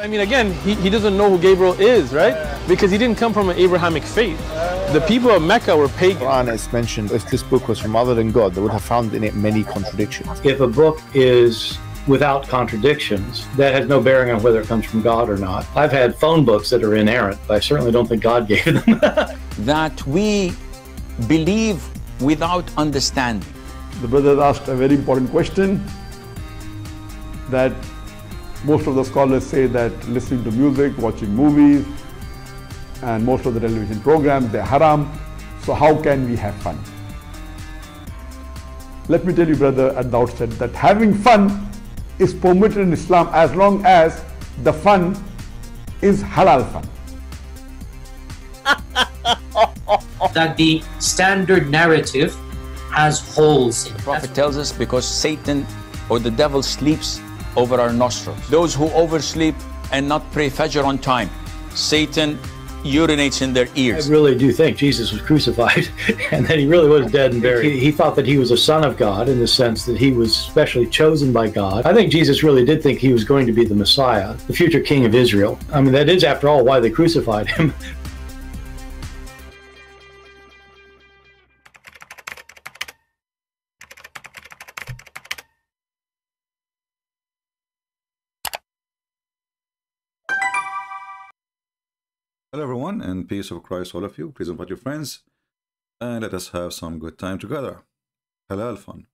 I mean, again, he doesn't know who Gabriel is, right? Because he didn't come from an Abrahamic faith. The people of Mecca were pagan. Quran is mentioned, if this book was from other than God, they would have found in it many contradictions. If a book is without contradictions, that has no bearing on whether it comes from God or not. I've had phone books that are inerrant, but I certainly don't think God gave them. That we believe without understanding. The brother asked a very important question, that most of the scholars say that listening to music, watching movies, and most of the television programs, they're haram. So how can we have fun? Let me tell you, brother, at the outset, that having fun is permitted in Islam as long as the fun is halal fun. That the standard narrative has holes in it. The Prophet tells us because Satan or the devil sleeps over our nostrils. Those who oversleep and not pray Fajr on time, Satan urinates in their ears. I really do think Jesus was crucified and that he really was dead and buried. He thought that he was a son of God in the sense that he was specially chosen by God. I think Jesus really did think he was going to be the Messiah, the future king of Israel. I mean, that is, after all, why they crucified him. Hello everyone, and peace of Christ all of you. Please invite your friends and let us have some good time together. Halal fun.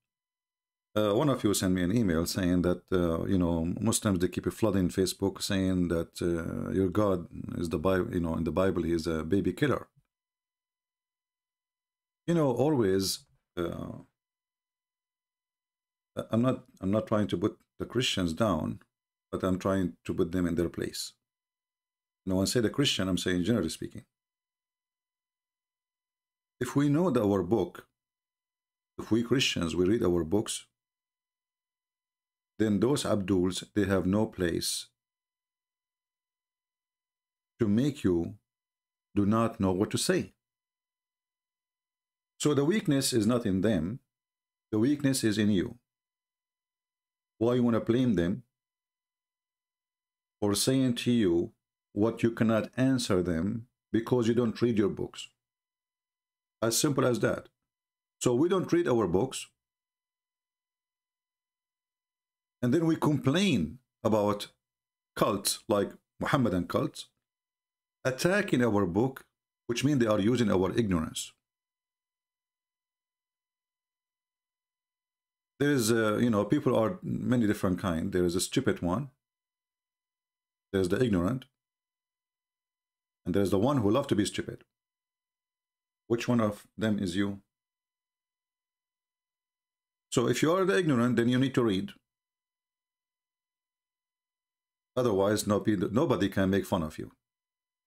One of you sent me an email saying that you know, Muslims, they keep flooding Facebook saying that your God is the Bible, you know, in the Bible he is a baby killer. You know, always I'm not trying to put the Christians down, but I'm trying to put them in their place. No one say the Christian, I'm saying generally speaking. If we know that our book, if we Christians, we read our books, then those Abduls, they have no place to make you do not know what to say. So the weakness is not in them, the weakness is in you. Why you want to blame them for saying to you what you cannot answer them because you don't read your books? As simple as that. So we don't read our books, and then we complain about cults like Muhammadan cults attacking our book, which means they are using our ignorance. There is you know, people are many different kinds. There is a stupid one, there's the ignorant, and there's the one who loves to be stupid. Which one of them is you? So if you are the ignorant, then you need to read. Otherwise, nobody can make fun of you.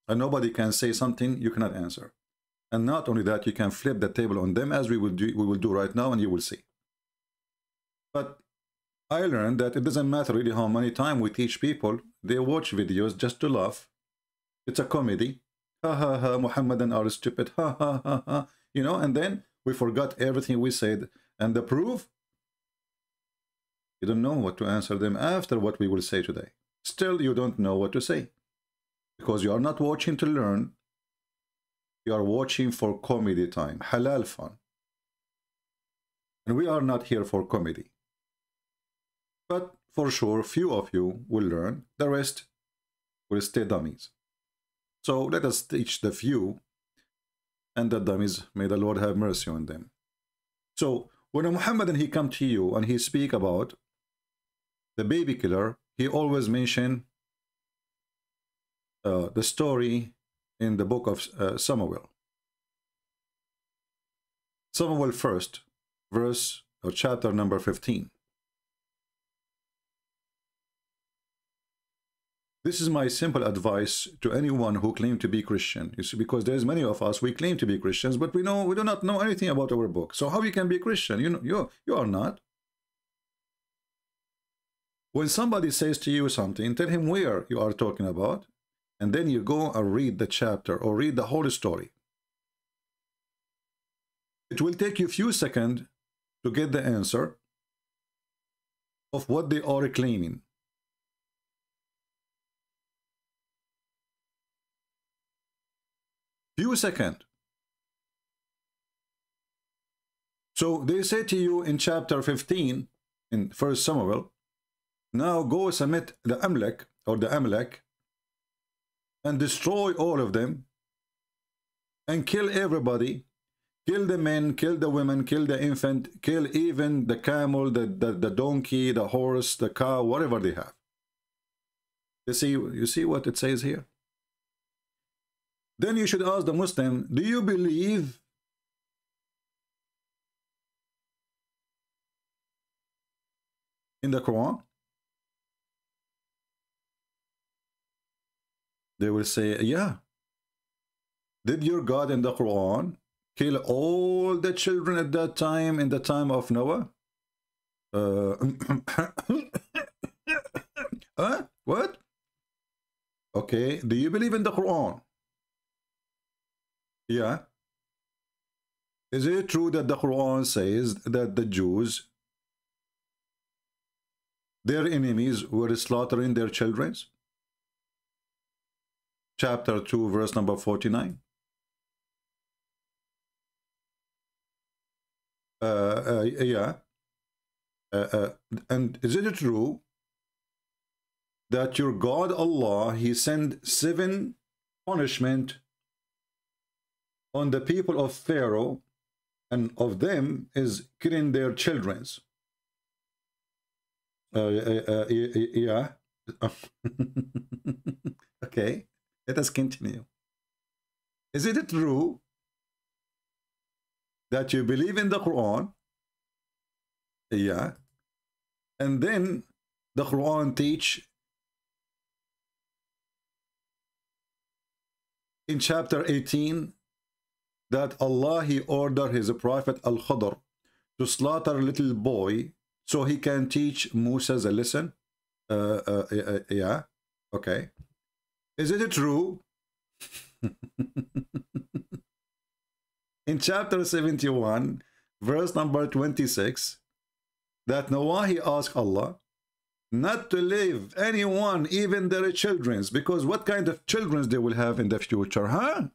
And nobody can say something you cannot answer. And not only that, you can flip the table on them, as we will do right now, and you will see. But I learned that it doesn't matter really how many times we teach people. They watch videos just to laugh. It's a comedy. Ha ha ha, Muhammadan are stupid. Ha ha ha ha. You know, and then we forgot everything we said. And the proof? You don't know what to answer them after what we will say today. Still, you don't know what to say. Because you are not watching to learn. You are watching for comedy time. Halal fun. And we are not here for comedy. But for sure, few of you will learn. The rest will stay dummies. So let us teach the few, and the dummies, may the Lord have mercy on them. So when a Muhammadan, he come to you and he speak about the baby killer, he always mention the story in the book of Samuel. Samuel 1st, verse or chapter number 15. This is my simple advice to anyone who claim to be Christian. You see, because there's many of us, we claim to be Christians, but we do not know anything about our book. So how you can be Christian? You are not. When somebody says to you something, tell him where you are talking about, and then you go and read the chapter or read the whole story. It will take you a few seconds to get the answer of what they are claiming. Few seconds. So they say to you in chapter 15 in 1 Samuel, now go submit the Amalek or the Amalek and destroy all of them and kill everybody. Kill the men, kill the women, kill the infant, kill even the camel, the donkey, the horse, the cow, whatever they have. You see what it says here? Then you should ask the Muslim, do you believe in the Quran? They will say, yeah. Did your God in the Quran kill all the children at that time, in the time of Noah? Huh? What? Okay, do you believe in the Quran? Yeah. Is it true that the Quran says that the Jews, their enemies, were slaughtering their children? Chapter 2, verse number 49. Yeah. And is it true that your God Allah, He sent 7 punishment on the people of Pharaoh, and of them is killing their children? Yeah. Okay, let us continue. Is it true that you believe in the Quran? Yeah. And then the Quran teach in chapter 18 that Allah, He ordered His prophet Al-Khadr to slaughter a little boy so he can teach Moses a lesson? Yeah. Okay. Is it true? In chapter 71, verse number 26, that Noah, he asked Allah not to leave anyone, even their children, because what kind of children they will have in the future, huh?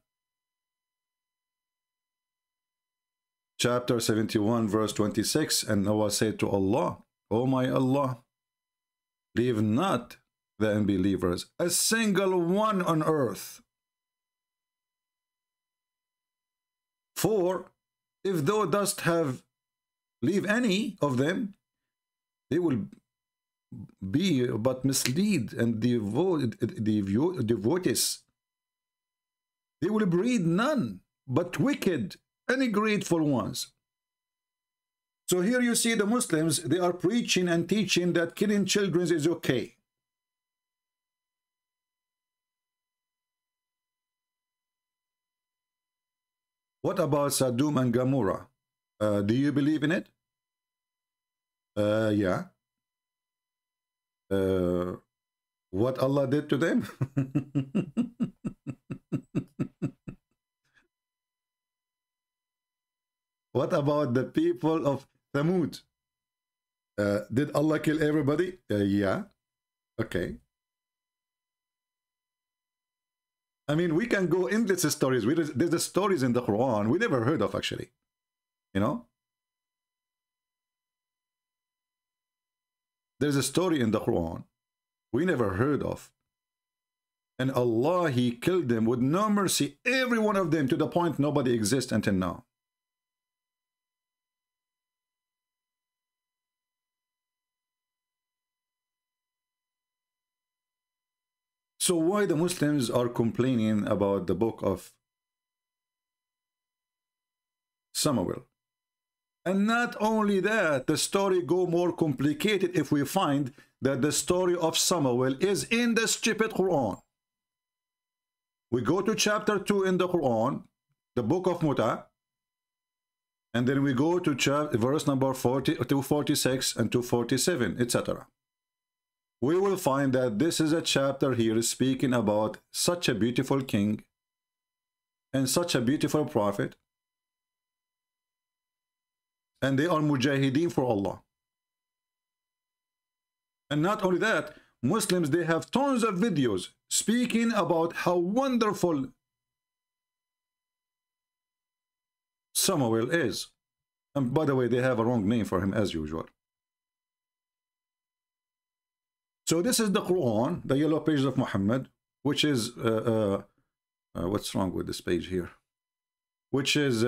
Chapter 71, verse 26, and Noah said to Allah, "O my Allah, leave not the unbelievers, a single one on earth. For if thou dost leave any of them, they will be but mislead and devotees. They will breed none but wicked and ungrateful ones." So here you see the Muslims, they are preaching and teaching that killing children is okay. What about Sodom and Gomorrah? Do you believe in it? Yeah. What Allah did to them? What about the people of Thamud? Did Allah kill everybody? Yeah. Okay. I mean, we can go endless stories. There's the stories in the Quran we never heard of, actually. You know? There's a story in the Quran we never heard of. And Allah, He killed them with no mercy, every one of them, to the point nobody exists until now. So why the Muslims are complaining about the book of Samuel? And not only that, the story go more complicated if we find that the story of Samuel is in the stupid Quran. We go to chapter 2 in the Quran, the book of Muta, and then we go to verse number 246 and 247, etc. We will find that this is a chapter here speaking about such a beautiful king and such a beautiful prophet, and they are mujahideen for Allah. And not only that, Muslims, they have tons of videos speaking about how wonderful Samuel is. And by the way, they have a wrong name for him as usual. So this is the Quran, the yellow pages of Muhammad, which is, what's wrong with this page here? Which is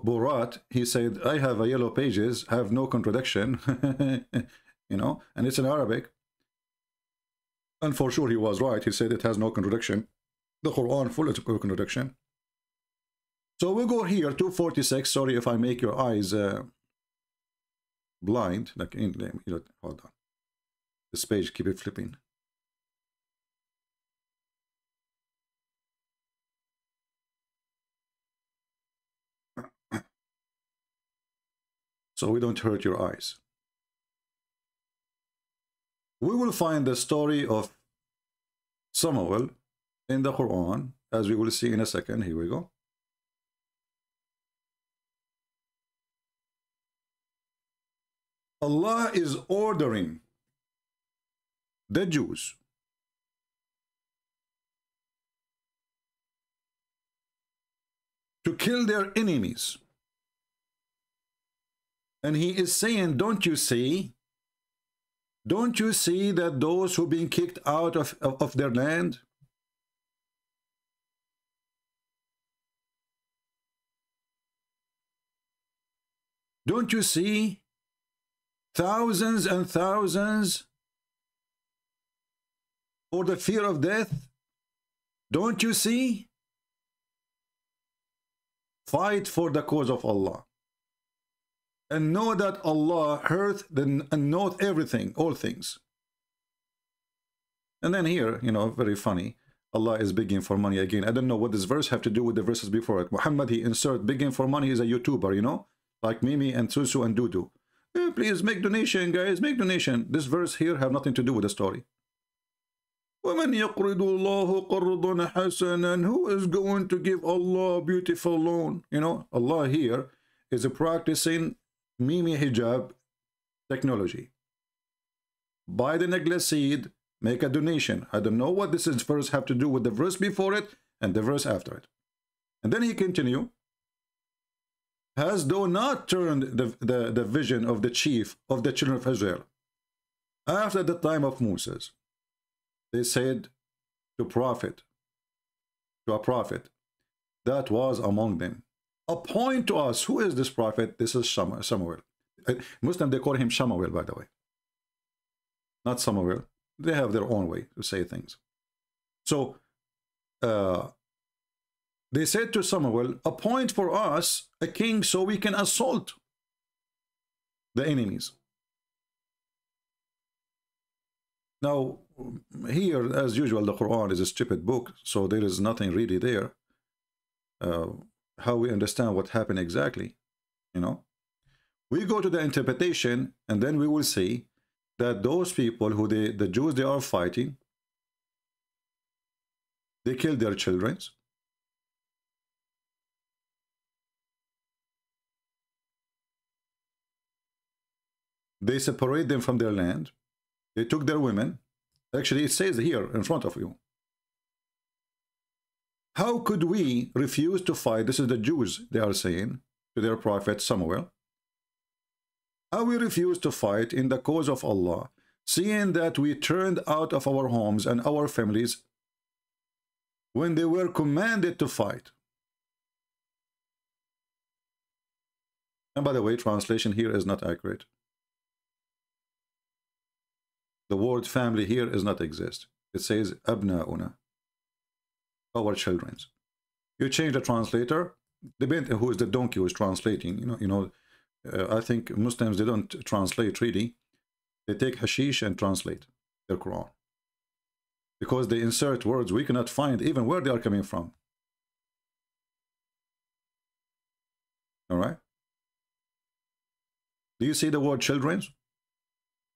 Borat. He said, I have a yellow pages, have no contradiction, you know, and it's in Arabic. And for sure he was right. He said it has no contradiction. The Quran full of contradiction. So we'll go here, 246. Sorry if I make your eyes blind. Like, hold on. This page, keep it flipping. So we don't hurt your eyes. We will find the story of Samuel in the Quran, as we will see in a second. Here we go. Allah is ordering the Jews to kill their enemies. And he is saying, don't you see that those who've been kicked out of their land, don't you see thousands and thousands for the fear of death? Don't you see? Fight for the cause of Allah. And know that Allah heard and knoweth everything, all things. And then here, you know, very funny, Allah is begging for money again. I don't know what this verse have to do with the verses before it. Muhammad, he insert begging for money. He's a YouTuber, you know, like Mimi and Susu and Dudu. Hey, please make donation, guys, make donation. This verse here have nothing to do with the story. وَمَنْ يَقْرِضُ اللَّهُ قَرْضًا حَسَنًا. Who is going to give Allah a beautiful loan? You know, Allah here is practicing Mimi hijab technology. Buy the necklace seed, make a donation. I don't know what this is verse have to do with the verse before it and the verse after it. And then he continue, has though not turned the vision of the chief of the children of Israel after the time of Moses. They said to a prophet that was among them, appoint to us, who is this prophet? This is Samuel. Muslim, they call him Shamuel, by the way. Not Samuel. They have their own way to say things. So, they said to Samuel, appoint for us a king so we can assault the enemies. Now, here, as usual, the Quran is a stupid book, so there is nothing really there. How we understand what happened exactly, you know. We go to the interpretation, and then we will see that those people who the Jews, they are fighting, they kill their children. They separate them from their land. They took their women. Actually, it says here in front of you. How could we refuse to fight? This is the Jews, they are saying to their prophet Samuel. How we refuse to fight in the cause of Allah, seeing that we turned out of our homes and our families when they were commanded to fight. And by the way, translation here is not accurate. The word family here does not exist. It says abna'una, our children. You change the translator, depending who is the donkey who is translating. I think Muslims, they don't translate really. They take hashish and translate their Quran, because they insert words we cannot find even where they are coming from. All right. Do you see the word children? Do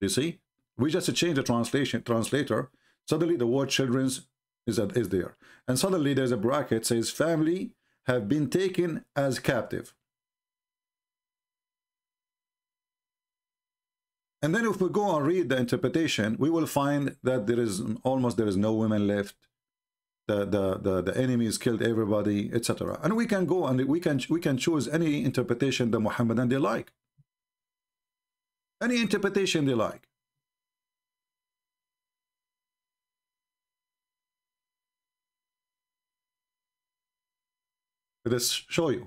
you see? We just change the translator. Suddenly the word children's is there. And suddenly there's a bracket says family have been taken as captive. And then if we go and read the interpretation, we will find that there is no women left. the enemies killed everybody, etc. And we can go and we can choose any interpretation the Muhammadan they like. Any interpretation they like. Let's show you.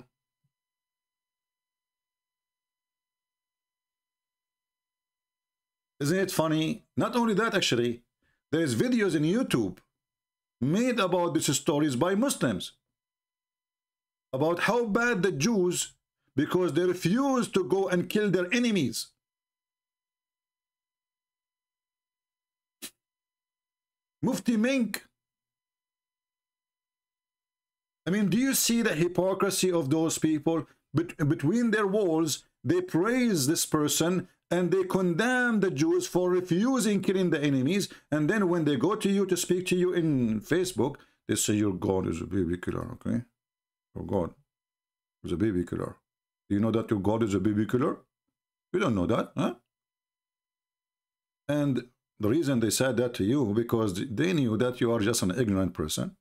Isn't it funny? Not only that, actually, there's videos in YouTube made about these stories by Muslims about how bad the Jews, because they refuse to go and kill their enemies. Mufti Mink. I mean, do you see the hypocrisy of those people? Between their walls, they praise this person and they condemn the Jews for refusing killing the enemies. And then when they go to you to speak to you in Facebook, they say your God is a baby killer, okay? Your God is a baby killer. Do you know that your God is a baby killer? You don't know that, huh? And the reason they said that to you, because they knew that you are just an ignorant person.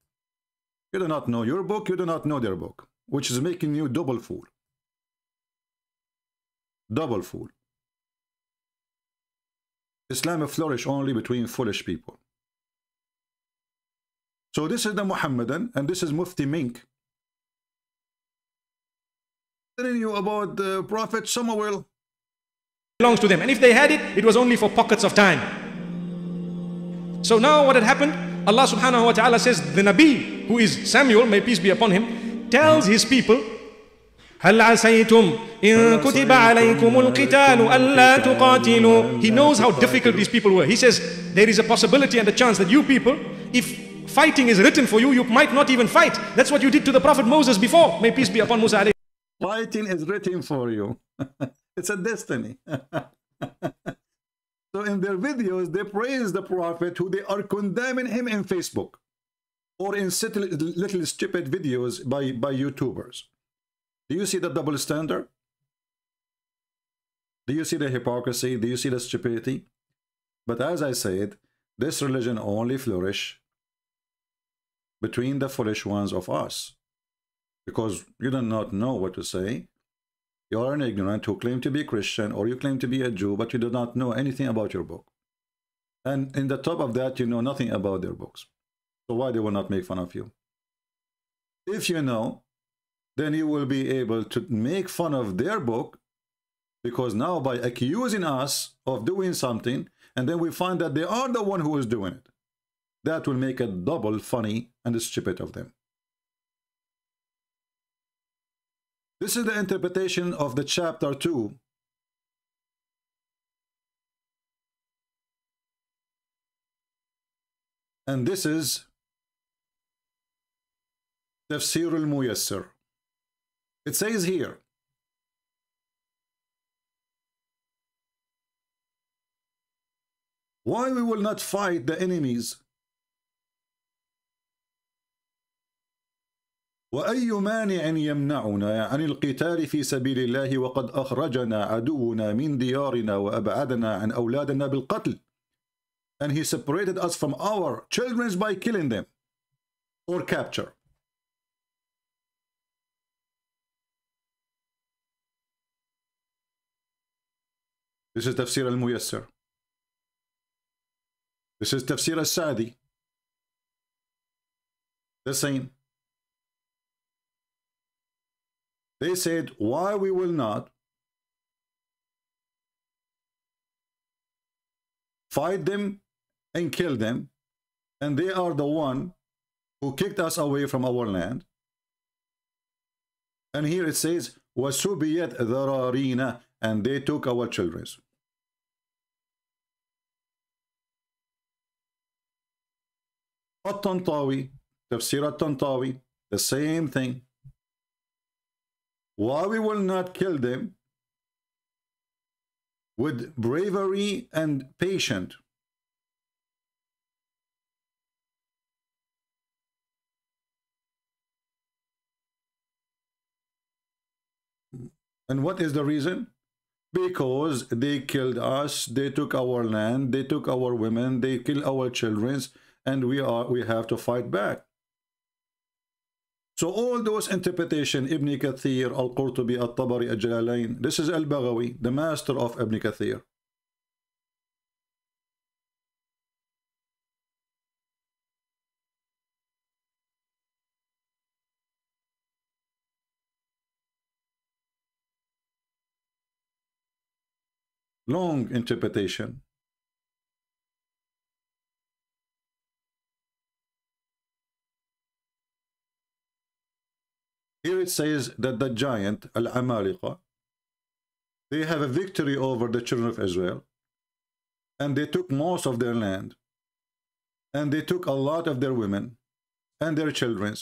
You do not know your book, you do not know their book, which is making you double fool. Double fool. Islam flourish only between foolish people. So this is the Muhammadan, and this is Mufti Mink telling you about the Prophet Samuel. Belongs to them, and if they had it, it was only for pockets of time. So now what had happened, Allah subhanahu wa ta'ala says, the Nabi, who is Samuel, may peace be upon him, tells his people, هل عسيتم إن كتب عليكم القتال ألا تقاتلوا. He knows how difficult these people were. He says there is a possibility and a chance that you people, if fighting is written for you, you might not even fight. That's what you did to the Prophet Moses before. May peace be upon Musa alayhi. Fighting is written for you. It's a destiny. So in their videos, they praise the Prophet, who they are condemning him in Facebook or in little stupid videos by YouTubers. Do you see the double standard? Do you see the hypocrisy? Do you see the stupidity? But as I said, this religion only flourish between the foolish ones of us, because you do not know what to say. You are an ignorant who claim to be Christian, or you claim to be a Jew, but you do not know anything about your book. And in the top of that, you know nothing about their books. So why they will not make fun of you? If you know, then you will be able to make fun of their book, because now by accusing us of doing something, and then we find that they are the one who is doing it, that will make it double funny and stupid of them. This is the interpretation of the chapter 2. And this is Tafsir al-Muyassar. It says here, why we will not fight the enemies? وأي مانع يمنعنا عن القتال في سبيل الله وقد أخرجنا عدونا من ديارنا وأبعدنا عن أولادنا بالقتل. And he separated us from our children by killing them or capture. This is Tafsir al-Muyassar. This is Tafsir al-Sa'di. The same. They said, why we will not fight them and kill them, and they are the one who kicked us away from our land. And here it says, وَسُبِيَتْ ذَرَارِينَ, and they took our children. At-Tantawi, Tafsir at-Tantawi, the same thing. Why we will not kill them with bravery and patience? And what is the reason? Because they killed us, they took our land, they took our women, they killed our children, and we have to fight back. So all those interpretation, Ibn Kathir, Al-Qurtubi, Al-Tabari, Al-Jalalain, this is Al-Baghawi, the master of Ibn Kathir. Long interpretation. Here it says that the giant, Al-Amaliqa, they have a victory over the children of Israel, and they took most of their land, and they took a lot of their women and their children,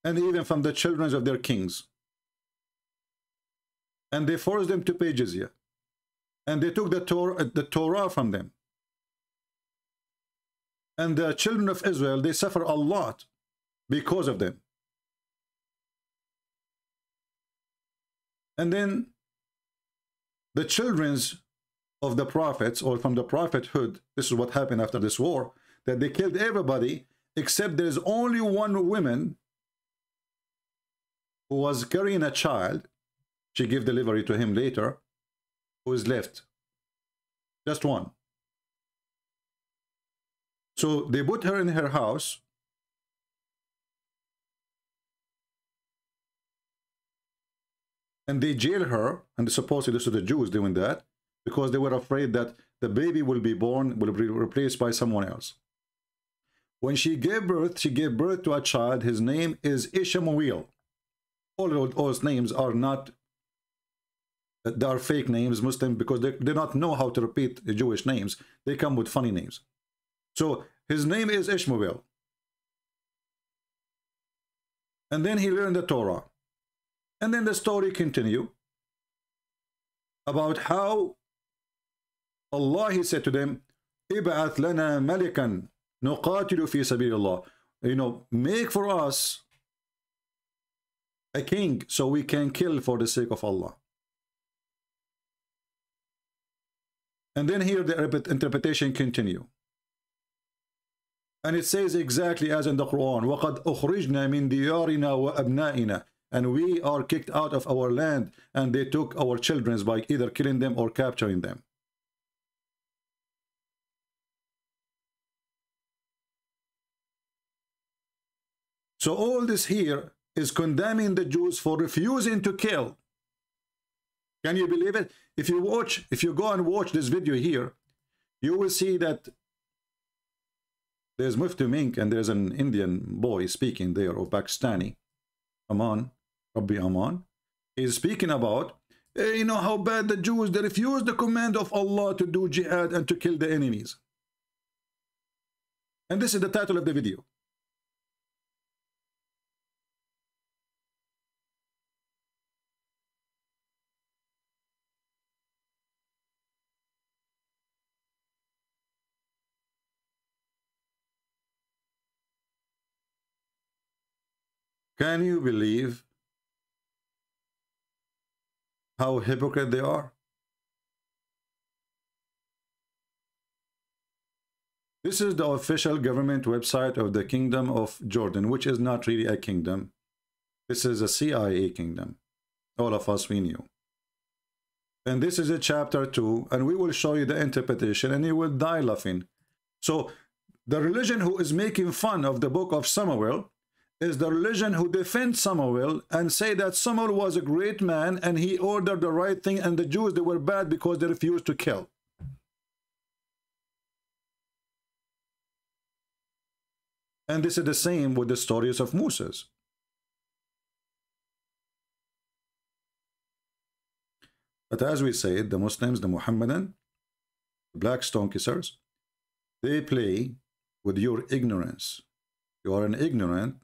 and even from the children of their kings. And they forced them to pay jizya, and they took the Torah from them. And the children of Israel, they suffer a lot because of them. And then the children of the prophets, or from the prophethood, this is what happened after this war, that they killed everybody except there's only one woman who was carrying a child. She gave delivery to him later, who is left. Just one. So they put her in her house, and they jail her, and supposedly this is the Jews doing that, because they were afraid that the baby will be born, will be replaced by someone else. When she gave birth to a child. His name is Ishmael. All of those names are not, they are fake names, Muslim, because they do not know how to repeat the Jewish names. They come with funny names. So his name is Ishmael. And then he learned the Torah. And then the story continue about how Allah, he said to them, Ib'ath lana malikan nuqatilu fi sabilillah. You know, make for us a king so we can kill for the sake of Allah. And then here the interpretation continue. And it says exactly as in the Quran, وَقَدْ أُخْرِجْنَا مِنْ دِيَارِنَا وَأَبْنَائِنَا. And we are kicked out of our land, and they took our children by either killing them or capturing them. So all this here is condemning the Jews for refusing to kill. Can you believe it? If you go and watch this video here, you will see that there's Mufti Mink and there's an Indian boy speaking there, or Pakistani, Aman, Rabbi Aman, is speaking about, you know, how bad the Jews, they refuse the command of Allah to do jihad and to kill the enemies. And this is the title of the video. Can you believe how hypocrite they are? This is the official government website of the Kingdom of Jordan, which is not really a kingdom. This is a CIA kingdom. All of us, we knew. And this is a chapter 2, and we will show you the interpretation, and you will die laughing. So the religion who is making fun of the book of Samuel is the religion who defends Samuel and say that Samuel was a great man and he ordered the right thing, and the Jews, they were bad because they refused to kill. And this is the same with the stories of Moses. But as we said, the Muslims, the Muhammadan, the black stone kissers, they play with your ignorance. You are an ignorant,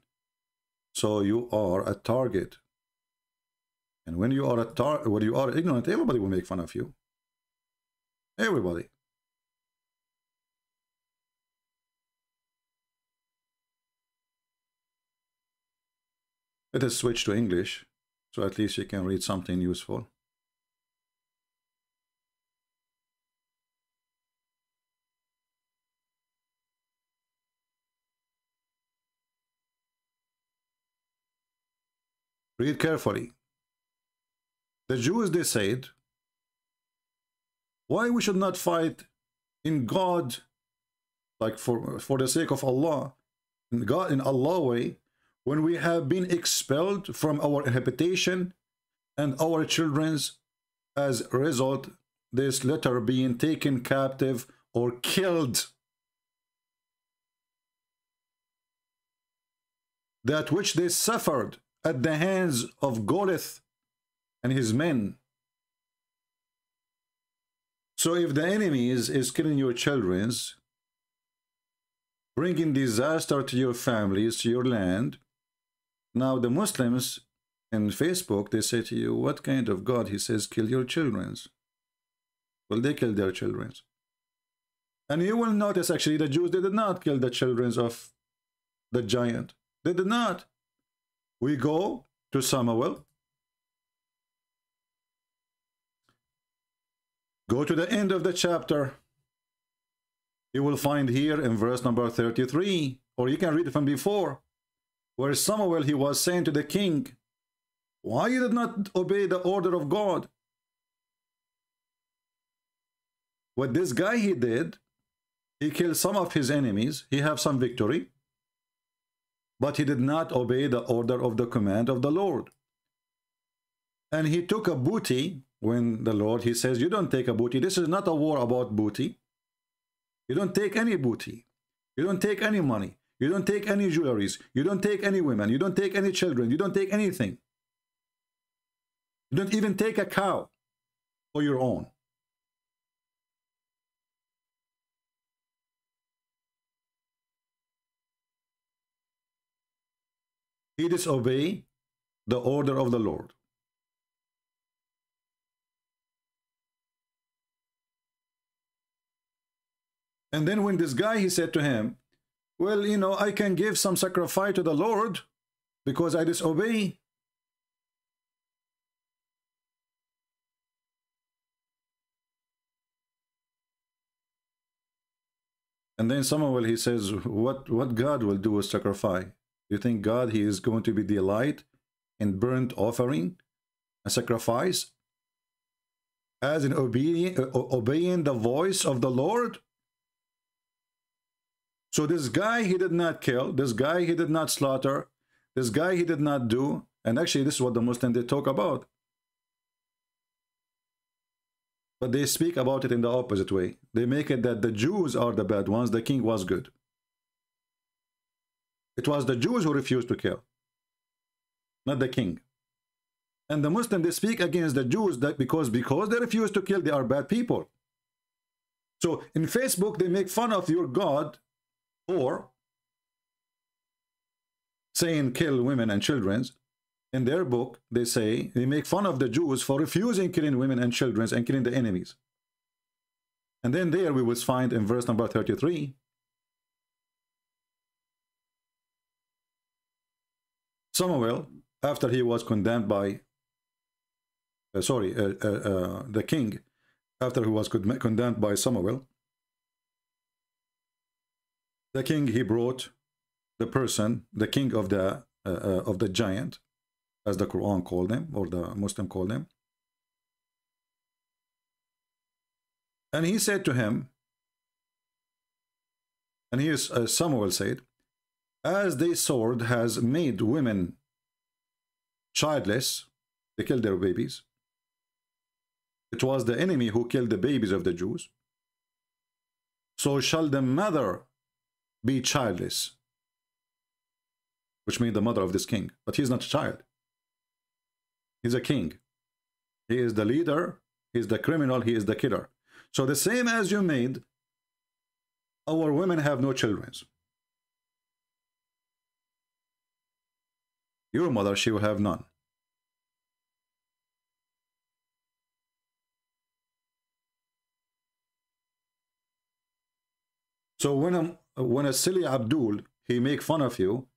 so you are a target. And when you are ignorant, everybody will make fun of you. Everybody. Let us switch to English, so at least you can read something useful. Read carefully. The Jews, they said, why we should not fight in God, like for the sake of Allah, in God, in Allah way, when we have been expelled from our habitation and our children's, as a result, this letter being taken captive or killed. That which they suffered at the hands of Goliath and his men. So if the enemy is killing your children's, bringing disaster to your families, to your land, now the Muslims in Facebook, they say to you, what kind of God? He says, kill your children's. Well, they killed their children's. And you will notice, actually, the Jews, they did not kill the children's of the giant. They did not. We go to Samuel. Go to the end of the chapter. You will find here in verse number 33, or you can read it from before, where Samuel, he was saying to the king, why you did not obey the order of God? What this guy he did, he killed some of his enemies, he have some victory, but he did not obey the order of the command of the Lord. And he took a booty, when the Lord, he says, you don't take a booty. This is not a war about booty. You don't take any booty. You don't take any money. You don't take any jewelries. You don't take any women. You don't take any children. You don't take anything. You don't even take a cow for your own. He disobeyed the order of the Lord. And then when this guy, he said to him, well, you know, I can give some sacrifice to the Lord because I disobey. And then Samuel, he says, what God will do with sacrifice? You think God, he is going to be delight in burnt offering and sacrifice as in obeying the voice of the Lord? So this guy, he did not kill. This guy, he did not slaughter. This guy, he did not do. And actually, this is what the Muslims, they talk about. But they speak about it in the opposite way. They make it that the Jews are the bad ones. The king was good. It was the Jews who refused to kill, not the king. And the Muslims, they speak against the Jews that because they refuse to kill, they are bad people. So in Facebook, they make fun of your God, or saying kill women and children. In their book, they say they make fun of the Jews for refusing killing women and children and killing the enemies. And then there we will find in verse number 33, Samuel, after he was condemned by, the king, after he was condemned by Samuel, the king, he brought the person, the king of the giant, as the Quran called them, or the Muslim called them. And he said to him, and here's Samuel said, as the sword has made women childless, they killed their babies. It was the enemy who killed the babies of the Jews. So shall the mother be childless, which means the mother of this king. But he's not a child. He's a king. He is the leader. He is the criminal. He is the killer. So the same as you made, our women have no children. Your mother, she will have none. So when a silly Abdul, he make fun of you,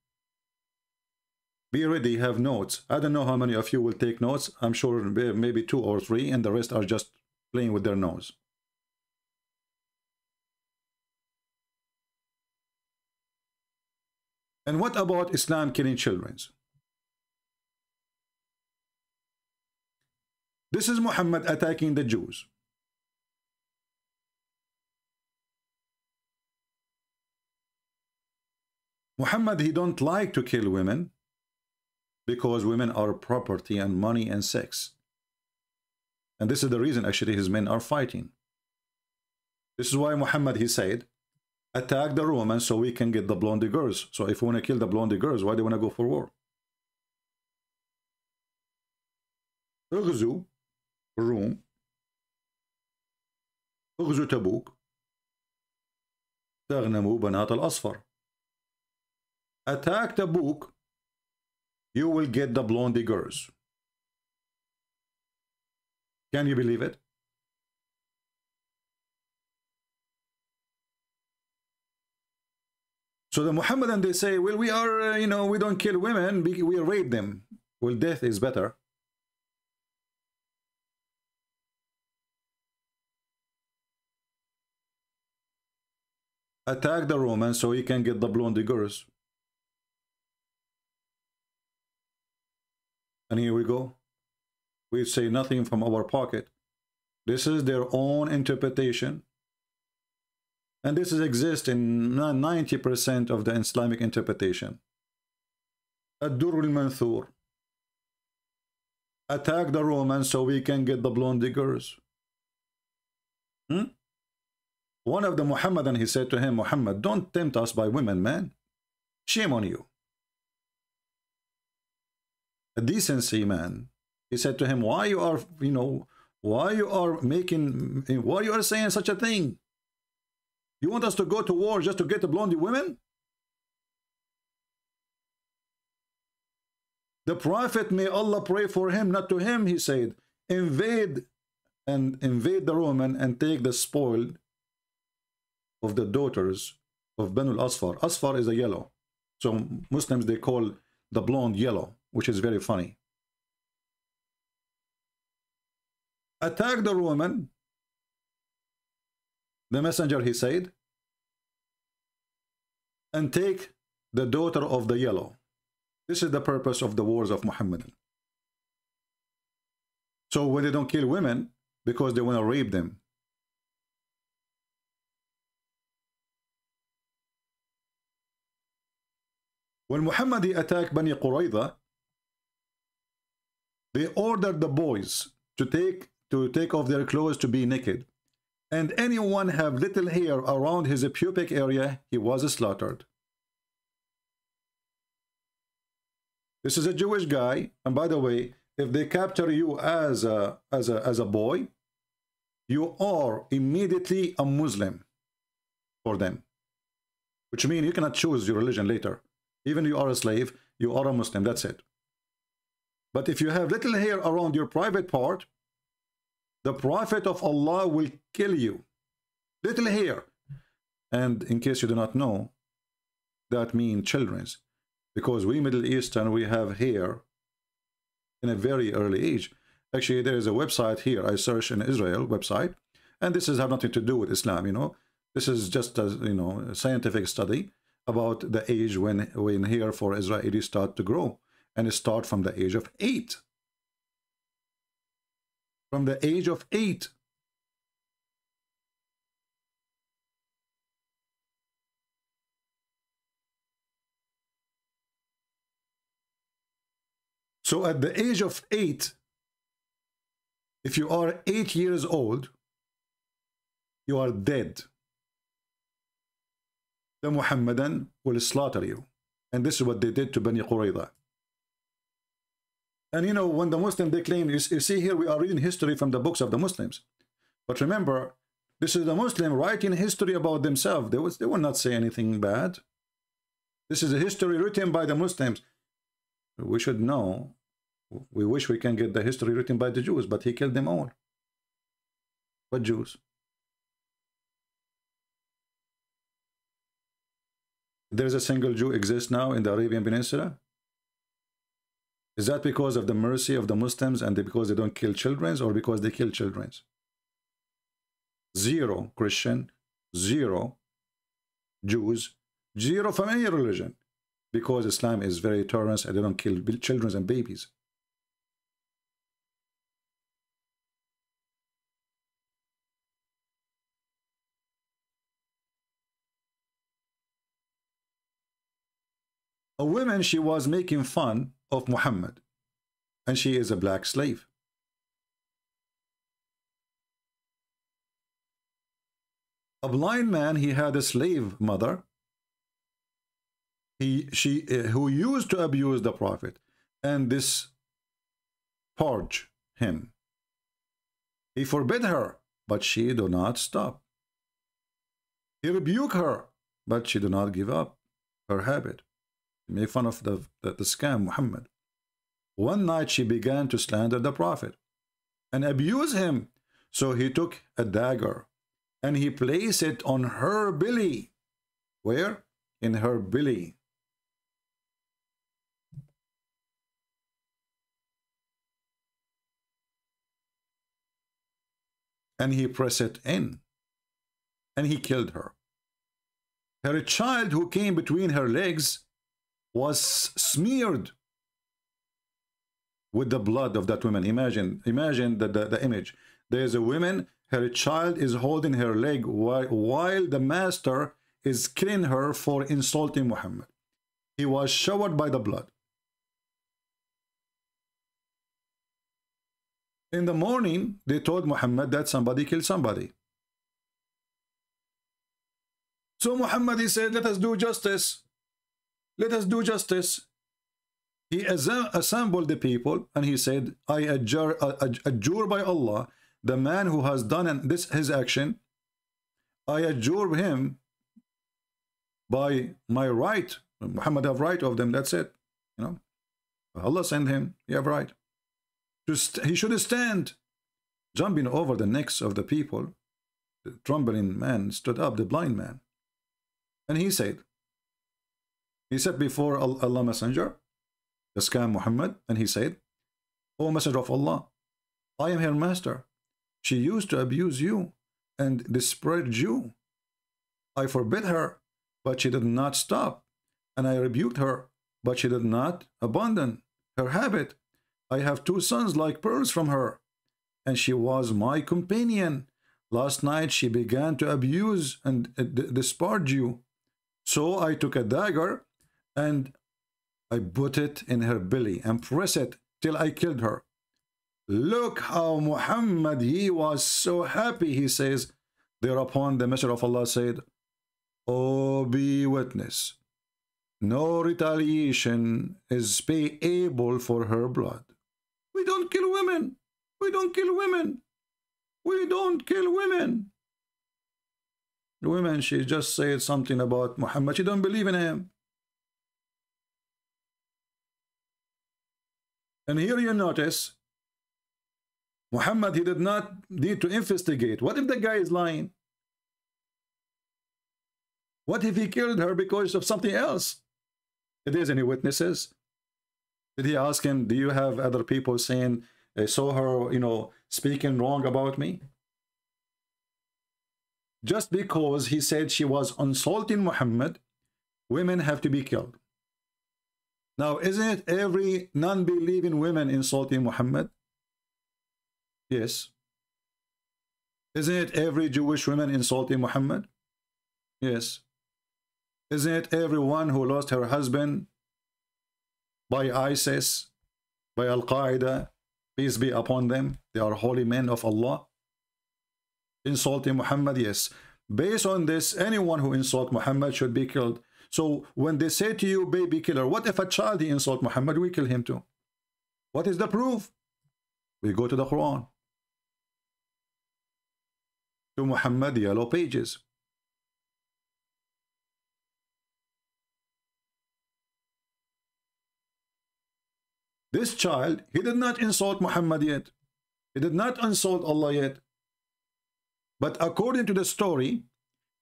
be ready, have notes. I don't know how many of you will take notes. I'm sure maybe 2 or 3, and the rest are just playing with their nose. And what about Islam killing children? This is Muhammad attacking the Jews. Muhammad, he don't like to kill women because women are property and money and sex. And this is the reason actually his men are fighting. This is why Muhammad, he said, attack the Romans so we can get the blonde girls. So if we want to kill the blonde girls, why do they want to go for war? اغزوا الروم اغزوا تبوك تغنموا بنات الأصفر. Attack Tabuk, you will get the blondie girls. Can you believe it? So the Muhammadan, they say, well, we are, we don't kill women, we rape them. Well, death is better. Attack the Romans so you can get the blondie girls. And here we go. We say nothing from our pocket. This is their own interpretation. And this exists in 90% of the Islamic interpretation. Ad-Durr al-Manthur. Attack the Romans so we can get the blondie girls. One of the Muhammadan, he said to him, Muhammad, don't tempt us by women, man. Shame on you. A decency man. He said to him, why you are saying such a thing? You want us to go to war just to get the blondie women? The Prophet, may Allah pray for him, not to him, he said, invade the Roman and take the spoil of the daughters of Banu al-Asfar. Asfar is a yellow. So Muslims, they call the blonde yellow, which is very funny. Attack the Roman. The messenger, he said, and take the daughter of the yellow. This is the purpose of the wars of Muhammad. So when they don't kill women, because they want to rape them. When Muhammad attacked Bani Qurayza, they ordered the boys to take off their clothes to be naked. And anyone have little hair around his pubic area, he was slaughtered. This is a Jewish guy, and by the way, if they capture you as a boy, you are immediately a Muslim for them, which means you cannot choose your religion later. Even if you are a slave, you are a Muslim. That's it. But if you have little hair around your private part, the Prophet of Allah will kill you. Little hair. And in case you do not know, that means children's. Because we Middle Eastern, we have hair in a very early age. Actually, there is a website here. I searched an Israel website. And this has nothing to do with Islam, This is just a scientific study about the age when hair for Israelis start to grow. And it starts from the age of 8. From the age of 8. So at the age of 8, if you are 8 years old, you are dead. The Muhammadan will slaughter you. And this is what they did to Bani Qurayza. And when the Muslims, they claim, you see here, we are reading history from the books of the Muslims. But remember, this is the Muslim writing history about themselves. They will not say anything bad. This is a history written by the Muslims. We should know. We wish we can get the history written by the Jews, but he killed them all. What Jews? There's a single Jew exists now in the Arabian Peninsula. Is that because of the mercy of the Muslims and because they don't kill children, or because they kill children? 0 Christian, 0 Jews, 0 from any religion. Because Islam is very tolerant and they don't kill children and babies. A woman, she was making fun of Muhammad, and she is a black slave. A blind man, he had a slave mother, who used to abuse the Prophet, and this purge him. He forbid her, but she do not stop. He rebuke her, but she do not give up her habit. She made fun of the scam Muhammad. One night she began to slander the Prophet and abuse him. So he took a dagger and he placed it on her belly. Where? In her belly. And he pressed it in. And he killed her. Her child who came between her legs was smeared with the blood of that woman. Imagine the image. There's a woman, her child is holding her leg while the master is killing her for insulting Muhammad. He was showered by the blood. In the morning, they told Muhammad that somebody killed somebody. So Muhammad, he said, let us do justice. Let us do justice. He assembled the people and he said, I adjure by Allah, the man who has done his action, I adjure him by my right. Muhammad have right of them, that's it. You know, Allah sent him, you have right. He should stand. Jumping over the necks of the people, the trembling man stood up, the blind man. And he said before Allah Messenger, the scam Muhammad, and he said, O Messenger of Allah, I am her master. She used to abuse you and disparage you. I forbid her, but she did not stop. And I rebuked her, but she did not abandon her habit. I have 2 sons like pearls from her, and she was my companion. Last night she began to abuse and disparage you. So I took a dagger and I put it in her belly and pressed it till I killed her. Look how Muhammad, he was so happy, he says. Thereupon the Messenger of Allah said, Oh, be witness, no retaliation is payable for her blood. We don't kill women. We don't kill women. We don't kill women. The women, she just said something about Muhammad. She don't believe in him. And here you notice, Muhammad, he did not need to investigate. What if the guy is lying? What if he killed her because of something else? Did there any witnesses? Did he ask him, do you have other people saying, I saw her, you know, speaking wrong about me? Just because he said she was insulting Muhammad, women have to be killed. Now, isn't it every non-believing woman insulting Muhammad? Yes. Isn't it every Jewish woman insulting Muhammad? Yes. Isn't it everyone who lost her husband by ISIS, by Al-Qaeda, peace be upon them, they are holy men of Allah, insulting Muhammad? Yes. Based on this, anyone who insults Muhammad should be killed. So when they say to you, baby killer, what if a child he insult Muhammad? We kill him too. What is the proof? We go to the Quran, to Muhammad yellow pages. This child, he did not insult Muhammad yet. He did not insult Allah yet. But according to the story,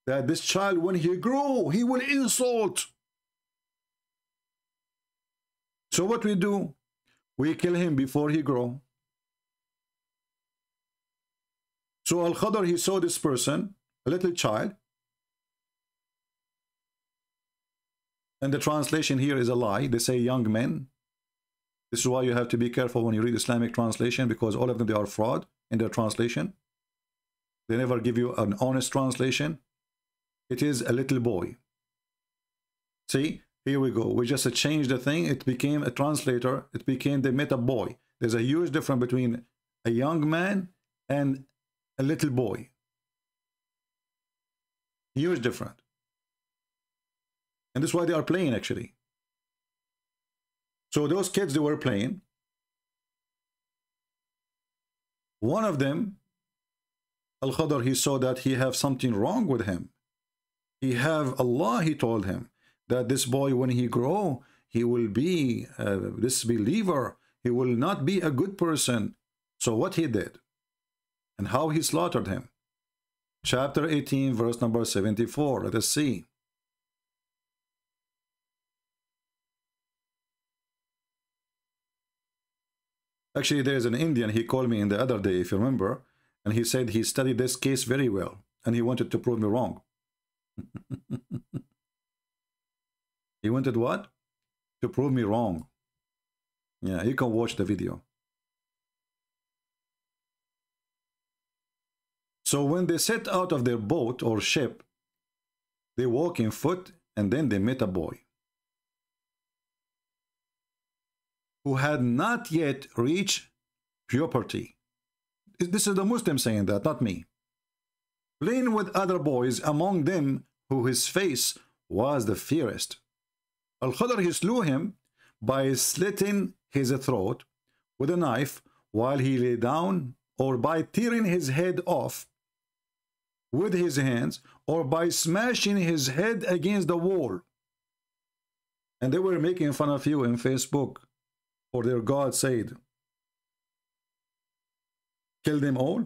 that this child, when he grow, he will insult. So what we do? We kill him before he grow. So Al-Khadr, he saw this person, a little child. And the translation here is a lie. They say young men. This is why you have to be careful when you read Islamic translation, because all of them, they are fraud in their translation. They never give you an honest translation. It is a little boy. See, Here we go. We just changed the thing. It became a translator. It became they met a boy. There's a huge difference between a young man and a little boy. Huge difference. And this is why they are playing, actually. So those kids, they were playing. One of them, Al-Khadr, he saw that he have something wrong with him. He have Allah, he told him, that this boy, when he grow, he will be a disbeliever. He will not be a good person. So what he did, and how he slaughtered him. Chapter 18, verse number 74. Let us see. Actually, there is an Indian, he called me in the other day, if you remember, and he said he studied this case very well, and he wanted to prove me wrong. He wanted what? To prove me wrong. Yeah, you can watch the video. So when they set out of their boat or ship, they walk in foot, and then they met a boy who had not yet reached puberty. This is the Muslim saying that, not me. Playing with other boys, among them who his face was the fairest. Al-Khadr, he slew him by slitting his throat with a knife while he lay down, or by tearing his head off with his hands, or by smashing his head against the wall. And they were making fun of you in Facebook, for their God said, kill them all.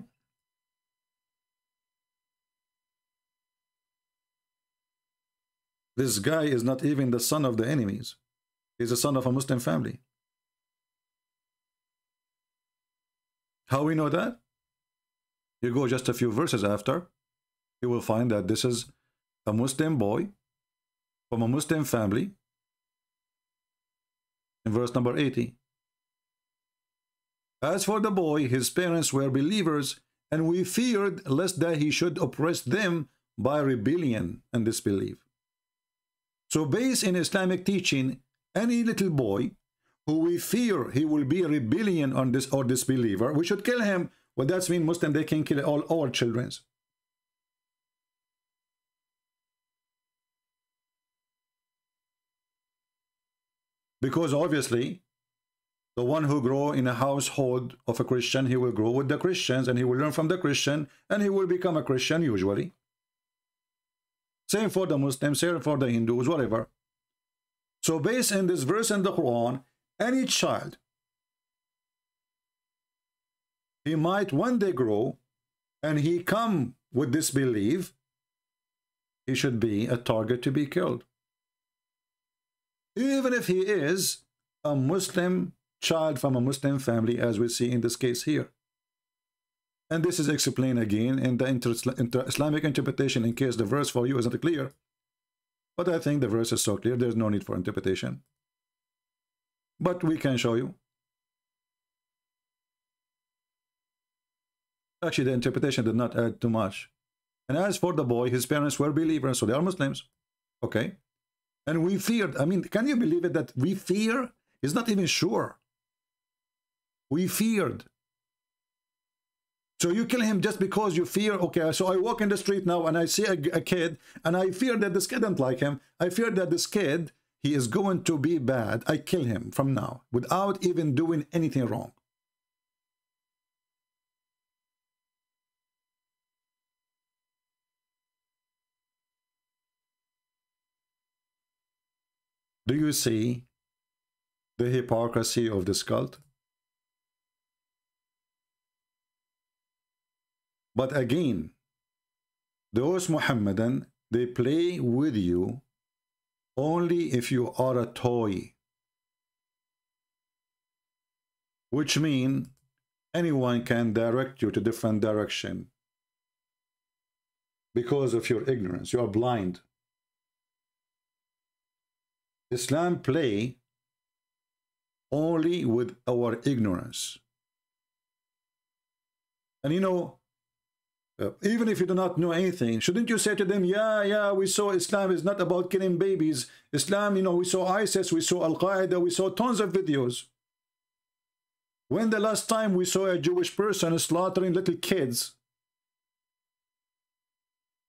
This guy is not even the son of the enemies. He's the son of a Muslim family. How we know that? You go just a few verses after, you will find that this is a Muslim boy from a Muslim family. In verse number 80. As for the boy, his parents were believers, and we feared lest that he should oppress them by rebellion and disbelief. So based in Islamic teaching, any little boy who we fear he will be a rebellion on this or disbeliever, we should kill him. Well, that's mean Muslim, they can kill all our children. Because obviously, the one who grow in a household of a Christian, he will grow with the Christians, and he will learn from the Christian, and he will become a Christian usually. Same for the Muslims, same for the Hindus, whatever. So based on this verse in the Quran, any child, he might one day grow, and he come with this belief, he should be a target to be killed. Even if he is a Muslim child from a Muslim family, as we see in this case here. And this is explained again in the Islamic interpretation, in case the verse for you isn't clear. But I think the verse is so clear, there's no need for interpretation. But we can show you. Actually, the interpretation did not add too much. And as for the boy, his parents were believers, so they are Muslims. Okay. And we feared. I mean, can you believe it that we fear? Is not even sure. We feared. So you kill him just because you fear. Okay, so I walk in the street now and I see a kid, and I fear that this kid don't like him. I fear that this kid, he is going to be bad. I kill him from now without even doing anything wrong. Do you see the hypocrisy of this cult? But again, those Muhammadan, they play with you only if you are a toy. Which means anyone can direct you to different direction. Because of your ignorance, you are blind. Islam play only with our ignorance. And you know, even if you do not know anything, shouldn't you say to them, yeah, we saw Islam is not about killing babies. Islam, you know, we saw ISIS, we saw Al-Qaeda, we saw tons of videos. When the last time we saw a Jewish person slaughtering little kids?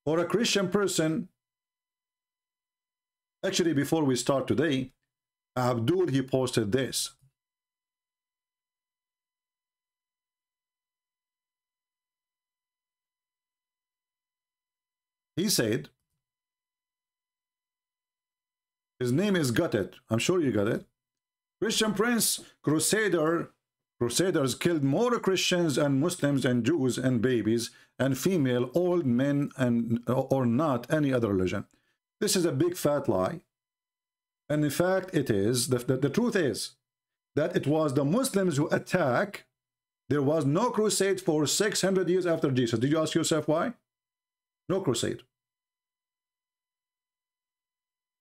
Or a Christian person? Actually, before we start today, Abdul, he posted this. He said, his name is Got It. I'm sure you got it. Christian Prince, Crusaders killed more Christians and Muslims and Jews and babies and female, old men, and or not any other religion. This is a big fat lie. And in fact, it is. The truth is that it was the Muslims who attacked. There was no crusade for 600 years after Jesus. Did you ask yourself why? No crusade.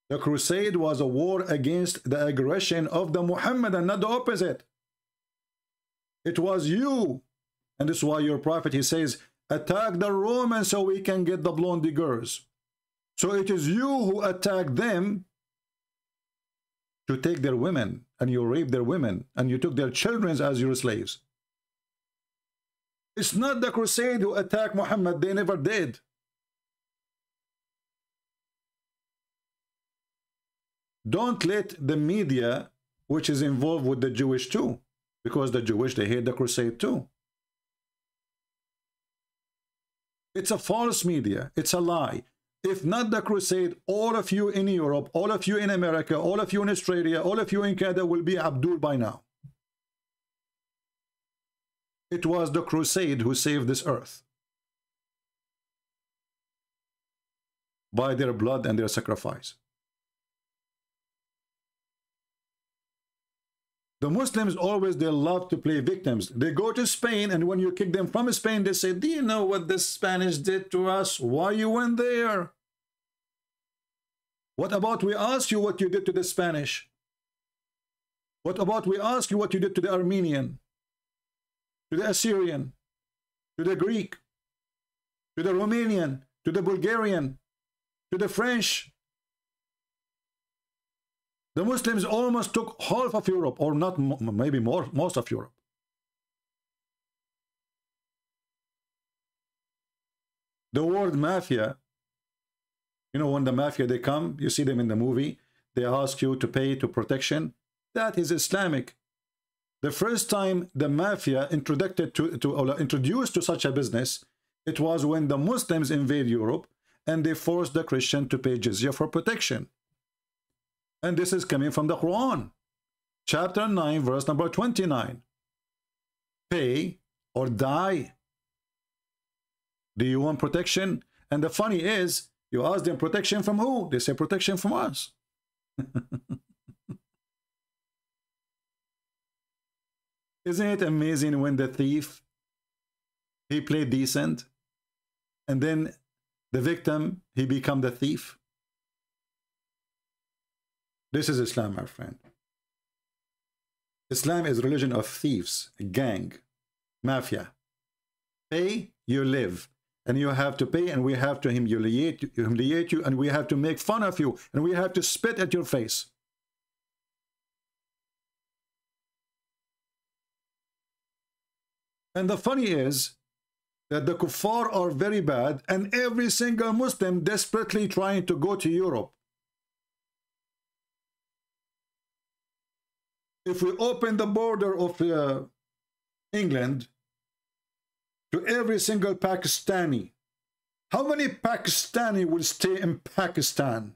The crusade was a war against the aggression of the Muhammadan, not the opposite. It was you. And this is why your prophet, he says, attack the Romans so we can get the blondie girls. So it is you who attacked them to take their women, and you raped their women, and you took their children as your slaves. It's not the crusade who attacked Muhammad. They never did. Don't let the media, which is involved with the Jewish too, because the Jewish, they hate the crusade too. It's a false media. It's a lie. If not the crusade, all of you in Europe, all of you in America, all of you in Australia, all of you in Canada will be Abdul by now. It was the crusade who saved this earth by their blood and their sacrifice. The Muslims always, they love to play victims. They go to Spain, and when you kick them from Spain, they say, do you know what the Spanish did to us? Why you went there? What about we ask you what you did to the Spanish? What about we ask you what you did to the Armenian, to the Assyrian, to the Greek, to the Romanian, to the Bulgarian, to the French? The Muslims almost took half of Europe, or not, maybe more, most of Europe. The word mafia, you know, when the mafia, they come, you see them in the movie, they ask you to pay to protection. That is Islamic. The first time the mafia introduced to such a business, it was when the Muslims invade Europe and they forced the Christian to pay jizya for protection. And this is coming from the Quran. Chapter 9, verse number 29. Pay or die. Do you want protection? And the funny is, you ask them protection from who? They say protection from us. Isn't it amazing when the thief, he played decent, and then the victim, he become the thief? This is Islam, my friend. Islam is a religion of thieves, gang, mafia. Pay, you live. And you have to pay, and we have to humiliate you, and we have to make fun of you, and we have to spit at your face. And the funny is that the kuffar are very bad, and every single Muslim desperately trying to go to Europe. If we open the border of England to every single Pakistani, how many Pakistani will stay in Pakistan?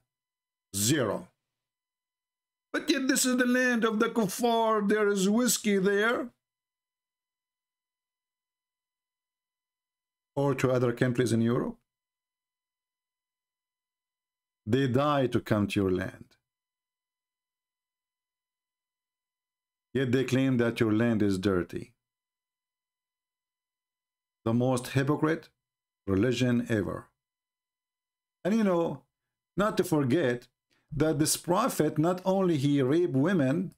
Zero. But yet this is the land of the kuffar. There is whiskey there. Or to other countries in Europe. They die to come to your land. Yet they claim that your land is dirty. The most hypocrite religion ever. And you know, not to forget that this prophet, not only he raped women,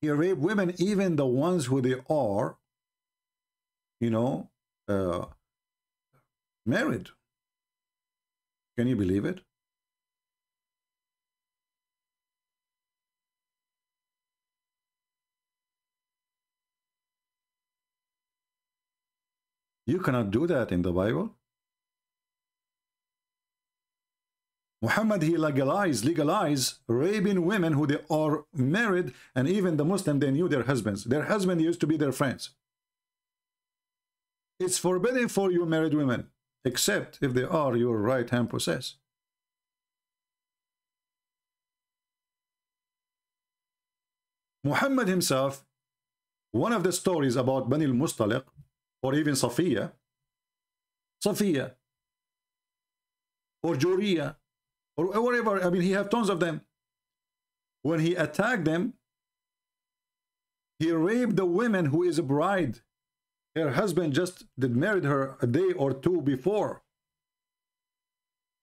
he raped women, even the ones who they are, you know, Married. Can you believe it? You cannot do that in the Bible. Muhammad, he legalized raping women who they are married, and even the Muslim, they knew their husbands. Their husband used to be their friends. It's forbidden for you married women, except if they are your right hand possessed. Muhammad himself, one of the stories about Bani al-Mustaliq, or even Safiya, or Juriya, or whatever, I mean, he have tons of them. When he attacked them, he raped the woman who is a bride. Her husband just did married her a day or two before.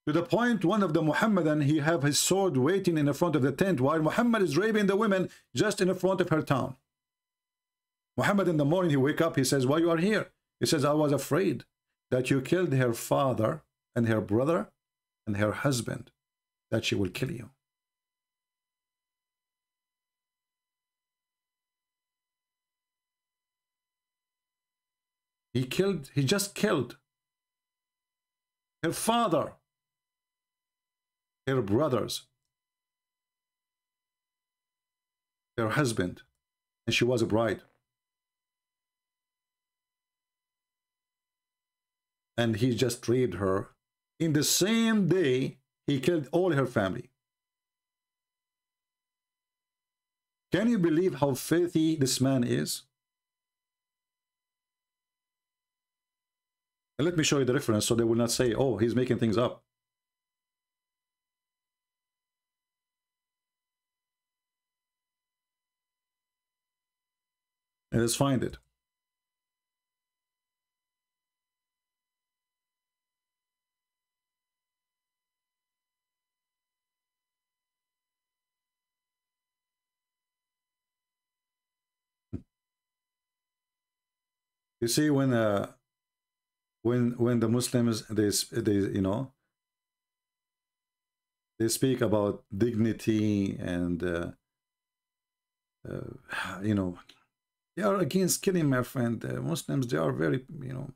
To the point, one of the Muhammadan, he have his sword waiting in the front of the tent while Muhammad is raping the women just in the front of her town. Muhammad in the morning, he wake up, he says, why you are here? He says, I was afraid that you killed her father and her brother and her husband, that she will kill you. He just killed her father, her brothers, her husband, and she was a bride. And he just raped her. In the same day, he killed all her family. Can you believe how filthy this man is? And let me show you the reference so they will not say, oh, he's making things up. And let's find it. You see, when the Muslims they you know, they speak about dignity and you know, they are against killing, my friend. Muslims, they are very, you know.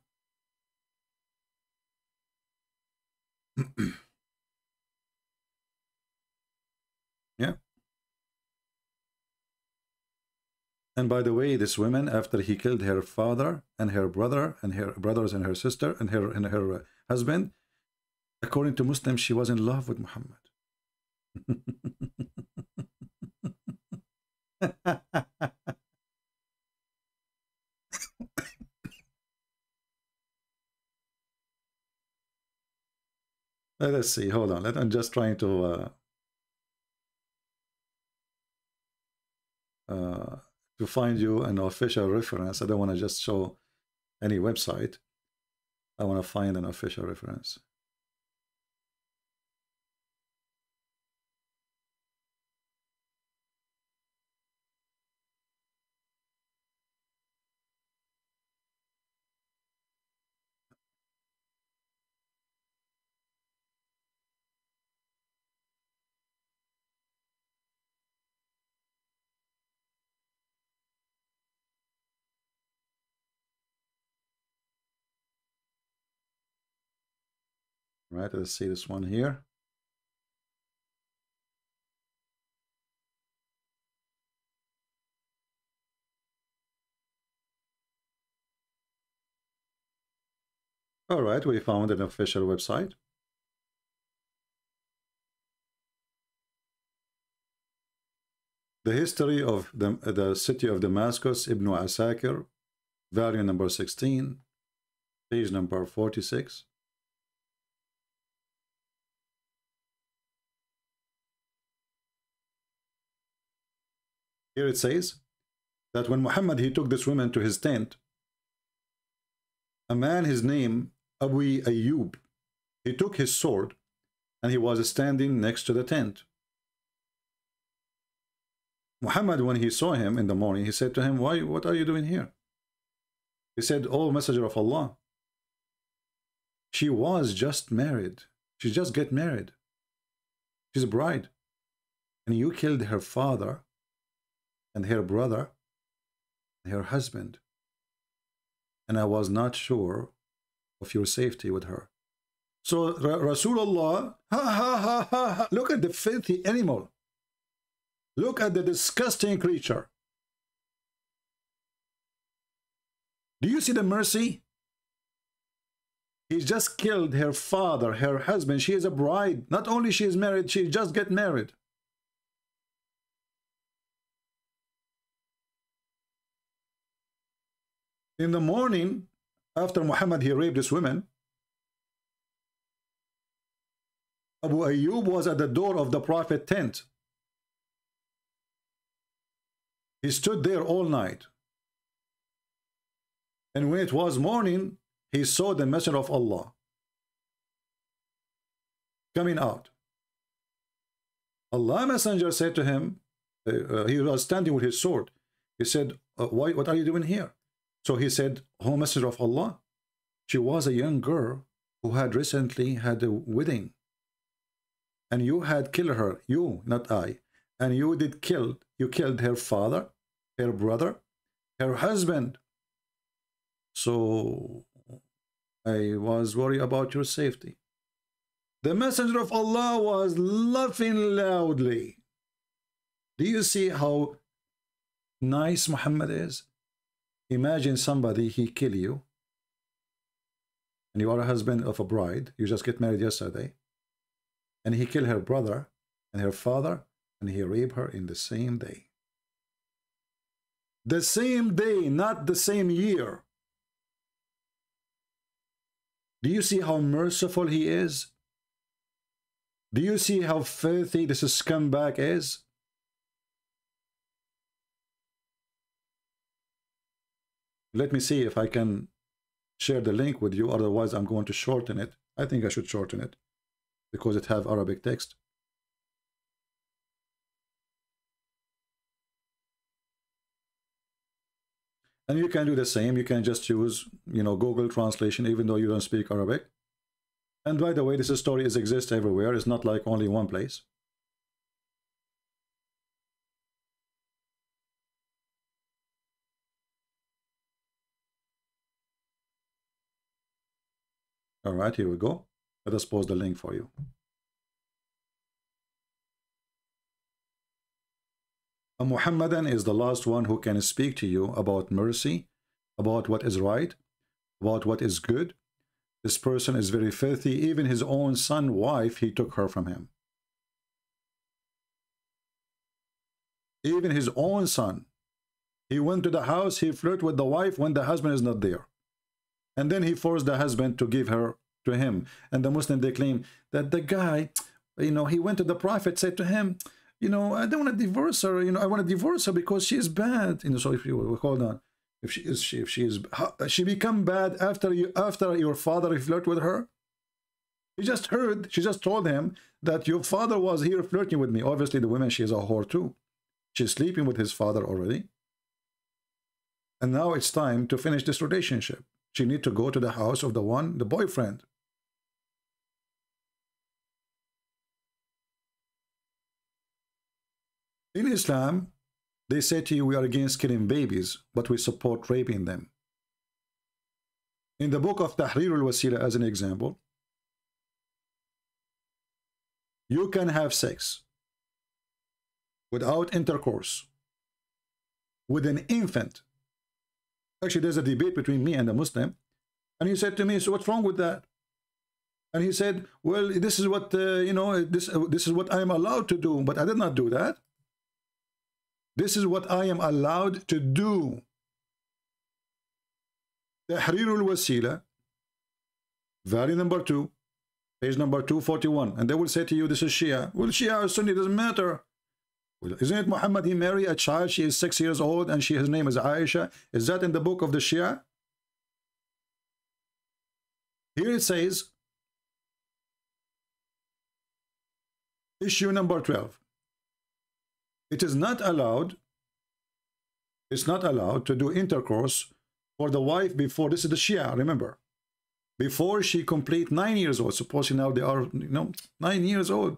Yeah. And by the way, this woman, after he killed her father and her brother and her brothers and her sister and her husband, according to Muslims, she was in love with Muhammad. Let's see. Hold on. I'm just trying to find you an official reference. I don't want to just show any website. I want to find an official reference. Right, let's see this one here. All right, we found an official website. The history of the city of Damascus, Ibn Asakir, volume number 16, page number 46. Here it says that when Muhammad, he took this woman to his tent, a man, his name Abu Ayyub, he took his sword and he was standing next to the tent. Muhammad, when he saw him in the morning, he said to him, what are you doing here? He said, "Oh, Messenger of Allah, She was just married. She just get married. She's a bride. And you killed her father and her brother and her husband. And I was not sure of your safety with her. So Rasulullah, look at the filthy animal. Look at the disgusting creature. Do you see the mercy? He just killed her father, her husband. She is a bride. Not only she is married, she just get married. In the morning, after Muhammad, he raped this woman, Abu Ayyub was at the door of the Prophet's tent. He stood there all night. And when it was morning, he saw the Messenger of Allah coming out. Allah Messenger said to him, he was standing with his sword. He said, what are you doing here? So he said, oh Messenger of Allah, she was a young girl who had recently had a wedding. And you had killed her, you, not I. And you killed her father, her brother, her husband. So I was worried about your safety. The Messenger of Allah was laughing loudly. Do you see how nice Muhammad is? Imagine somebody, he kill you, and you are a husband of a bride, you just get married yesterday, and he kill her brother and her father, and he rape her in the same day. The same day, not the same year. Do you see how merciful he is? Do you see how filthy this scumbag is? Let me see if I can share the link with you, otherwise I'm going to shorten it. I think I should shorten it because it have Arabic text. And you can do the same. You can just use, Google translation, even though you don't speak Arabic. And by the way, this story exists everywhere. It's not like only one place. All right, here we go. Let us post the link for you. A Muhammadan is the last one who can speak to you about mercy, about what is right, about what is good. This person is very filthy. Even his own son, wife, he took her from him. Even his own son. He went to the house, he flirted with the wife when the husband is not there. And then he forced the husband to give her to him. And the Muslim, they claim that the guy, he went to the Prophet, said to him, I don't want to divorce her. I want to divorce her because she is bad. So if you hold on, if she become bad after your father flirt with her. She just told him that your father was here flirting with me. Obviously, the woman, she is a whore too. She's sleeping with his father already. And now it's time to finish this relationship. She need to go to the house of the boyfriend. In Islam, they say to you, we are against killing babies, but we support raping them. In the book of Tahrir al-Wasila, as an example, you can have sex without intercourse with an infant. Actually, there's a debate between me and a Muslim, and he said to me, so what's wrong with that? And he said, well, this is what, this is what I am allowed to do, but I did not do that. This is what I am allowed to do. Tahrir al-Wasila, value number 2, page number 241. And they will say to you, this is Shia. Well, Shia or Sunni, doesn't matter. Well, isn't it Muhammad, he married a child, she is 6 years old, and his name is Aisha. Is that in the book of the Shia? Here it says, issue number 12. It's not allowed to do intercourse for the wife before, this is the Shia, remember. before she complete 9 years old. Supposing now they are 9 years old.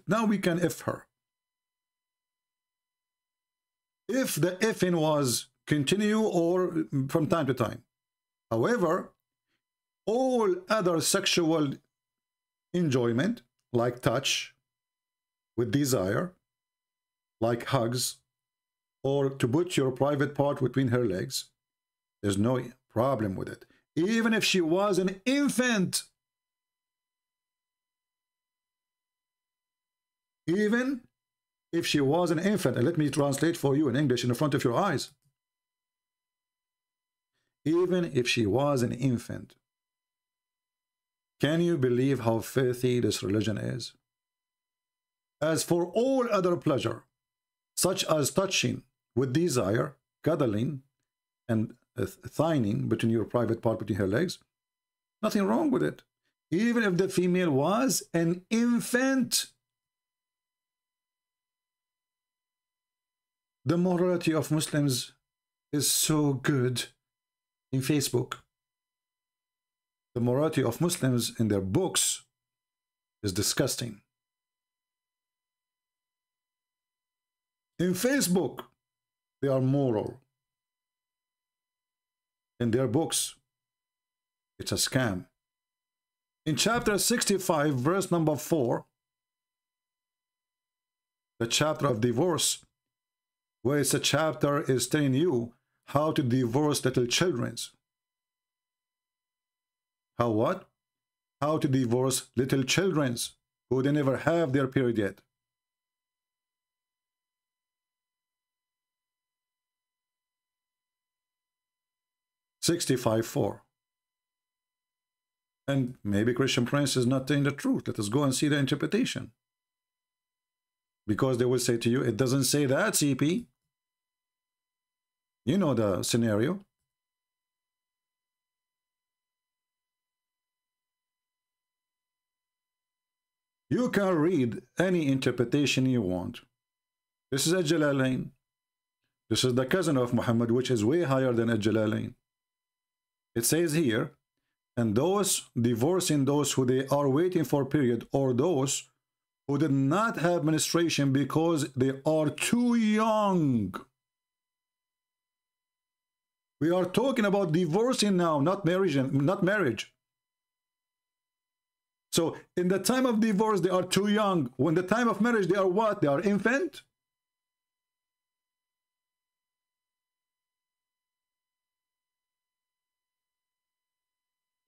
Now we can F her. If the effing was continue or from time to time. However, all other sexual enjoyment, like touch with desire, like hugs, or to put your private part between her legs, there's no problem with it. Even if she was an infant. Even if she was an infant, and let me translate for you in English in front of your eyes. Even if she was an infant. Can you believe how filthy this religion is? As for all other pleasure, such as touching with desire, cuddling, and thining between your private part between her legs, nothing wrong with it. Even if the female was an infant. The morality of Muslims is so good in Facebook. The morality of Muslims in their books is disgusting. In Facebook, they are moral. In their books, it's a scam. In chapter 65, verse number 4, the chapter of divorce, where it's a chapter is telling you how to divorce little children. How what? How to divorce little children who they never have their period yet. (65:4). And maybe Christian Prince is not telling the truth. Let us go and see the interpretation. Because they will say to you, it doesn't say that, CP. You know the scenario. You can read any interpretation you want. This is Al-Jalalain. This is the cousin of Muhammad, which is way higher than Al-Jalalain. It says here, and those divorcing those who they are waiting for period, or those who did not have menstruation because they are too young. We are talking about divorcing now, not marriage. So in the time of divorce, they are too young. When the time of marriage, they are what? They are infant?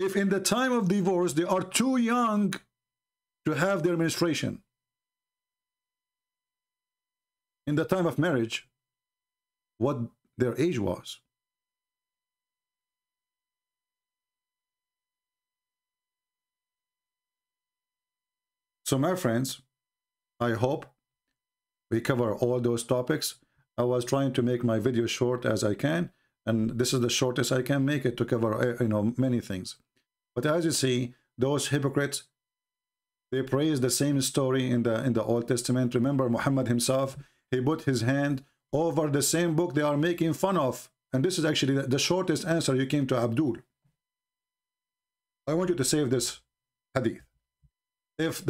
If in the time of divorce, they are too young to have their menstruation, in the time of marriage, what their age was. So my friends, I hope we cover all those topics. I was trying to make my video short as I can, and this is the shortest I can make it to cover many things. But as you see, those hypocrites, they praise the same story in the Old Testament. Remember Muhammad himself, he put his hand over the same book they are making fun of. And this is actually the shortest answer you came to Abdul. I want you to save this hadith. If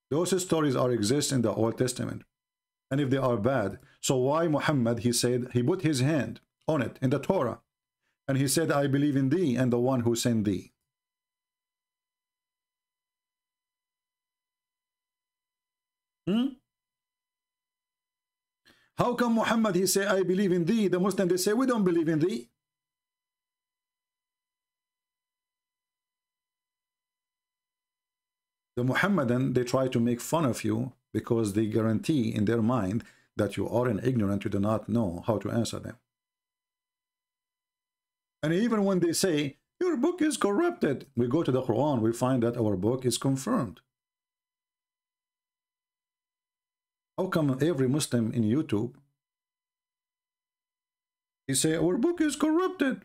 those stories exist in the Old Testament, and if they are bad, so why Muhammad, he said, he put his hand on it in the Torah, and he said, I believe in thee and the one who sent thee. How come Muhammad, he say, I believe in thee? The Muslims, they say, we don't believe in thee. The Muhammadan, they try to make fun of you because they guarantee in their mind that you are an ignorant, you do not know how to answer them. And even when they say, your book is corrupted, we go to the Quran, we find that our book is confirmed. How come every Muslim in YouTube, he say, our book is corrupted?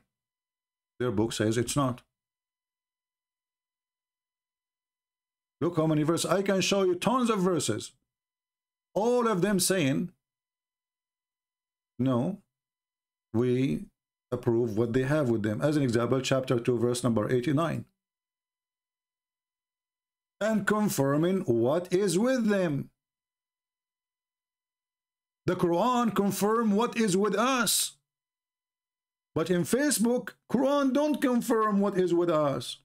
Their book says it's not. Look how many verses. I can show you tons of verses. All of them saying, no, we approve what they have with them. As an example, chapter 2, verse number 89. And confirming what is with them. The Quran confirm what is with us. But in Facebook, Quran don't confirm what is with us.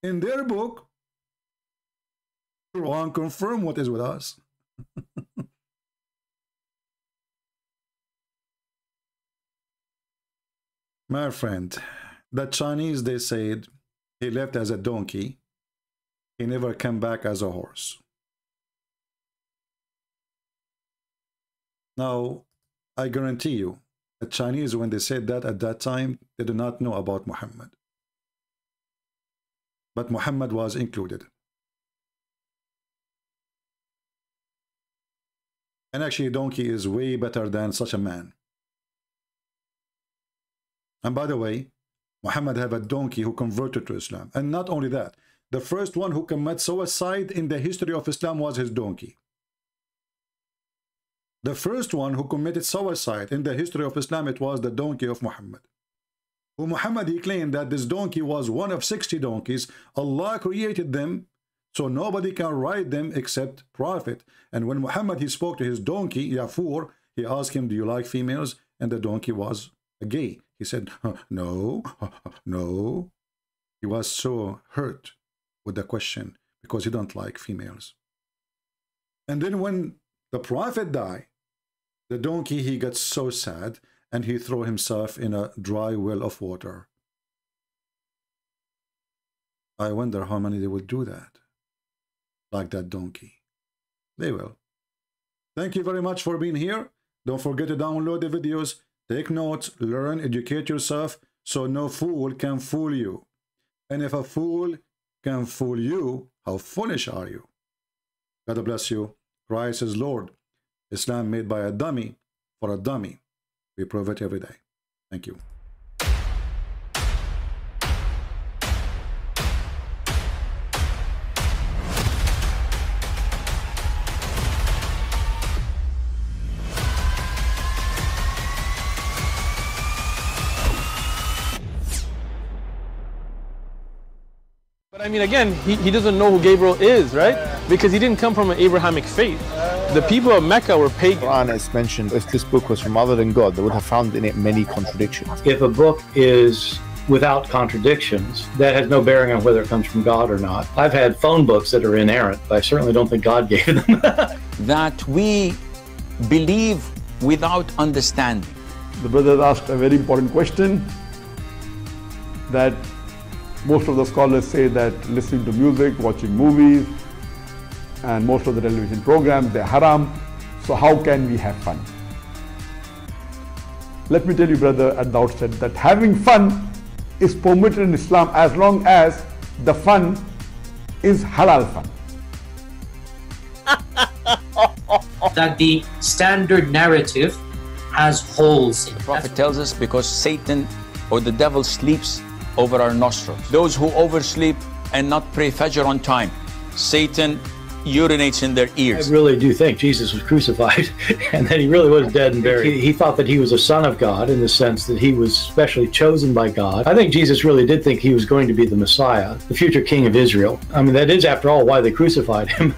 In their book, Quran confirm what is with us. My friend, the Chinese, they said he left as a donkey. He never came back as a horse. Now, I guarantee you, the Chinese, when they said that at that time, they did not know about Muhammad. But Muhammad was included. And actually, a donkey is way better than such a man. And by the way, Muhammad had a donkey who converted to Islam. And not only that, the first one who committed suicide in the history of Islam was his donkey. The first one who committed suicide in the history of Islam, it was the donkey of Muhammad. Who Muhammad, he claimed that this donkey was one of 60 donkeys. Allah created them, so nobody can ride them except Prophet. And when Muhammad, he spoke to his donkey, Yafur, he asked him, do you like females? And the donkey was gay. He said, no, no. He was so hurt with the question because he don't like females. And then when the Prophet died, the donkey, he got so sad and he threw himself in a dry well of water. I wonder how many they will do that, like that donkey. They will. Thank you very much for being here. Don't forget to download the videos, take notes, learn, educate yourself, so no fool can fool you. And if a fool can fool you, how foolish are you? God bless you. Christ is Lord. Islam made by a dummy for a dummy. We prove it every day. Thank you. But I mean, again, he doesn't know who Gabriel is, right? Because he didn't come from an Abrahamic faith. The people of Mecca were pagan. Quran is mentioned. If this book was from other than God, they would have found in it many contradictions. If a book is without contradictions, that has no bearing on whether it comes from God or not. I've had phone books that are inerrant, but I certainly don't think God gave them. That we believe without understanding. The brother asked a very important question, that most of the scholars say that listening to music, watching movies, and most of the television programs, they're haram. So how can we have fun? Let me tell you, brother, at the outset, that having fun is permitted in Islam as long as the fun is halal fun. That the standard narrative has holes in it. The Prophet tells us because Satan or the devil sleeps over our nostrils. Those who oversleep and not pray Fajr on time, Satan urinates in their ears. I really do think Jesus was crucified and that he really was dead and buried. He thought that he was a son of God in the sense that he was specially chosen by God. I think Jesus really did think he was going to be the Messiah, the future king of Israel. I mean, that is, after all, why they crucified him.